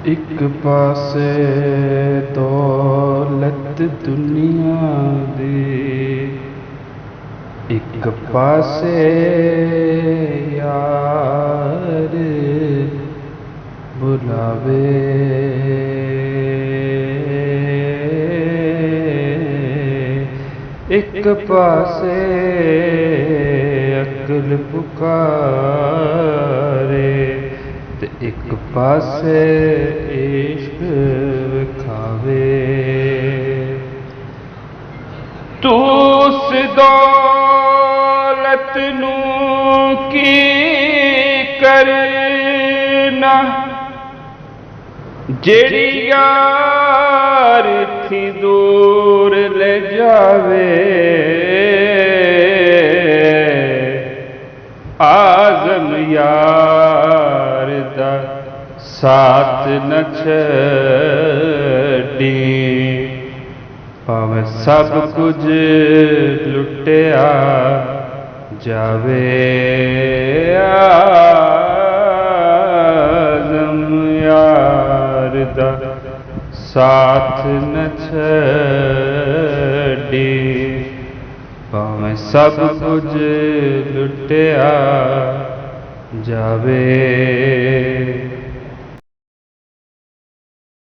ਇੱਕ ਪਾਸੇ ਦੌਲਤ ਦੁਨੀਆ ਦੀ, ਇੱਕ ਪਾਸੇ ਯਾਰ ਬੁਲਾਵੇ। ਇੱਕ ਪਾਸੇ ਅਕਲ ਪੁਕਾਰੇ ਤੇ ਇੱਕ ਪਾਸੇ ਇਸ਼ਕ ਵਿਖਾਵੇ। ਤੂੰ ਉਸ ਦੌਲਤ ਨੂੰ ਕੀ ਕਰਨਾ ਜਿਹੜੀ ਯਾਰ ਥੀ ਦੂਰ ਲੈ ਜਾਵੇ। ਆਜ਼ਮ ਯਾਰ ਦਾ ਸਾਥ ਨ ਛੱਡੀ, ਭਾਵੇਂ ਸਭ ਕੁਝ ਲੁੱਟਿਆ ਜਾਵੇ। ਆਜ਼ਮ ਯਾਰ ਦਾ ਸਾਥ ਨ ਛੱਡੀ, ਭਾਵੇਂ ਸਭ ਕੁਝ ਲੁੱਟਿਆ ਜਾਵੇ।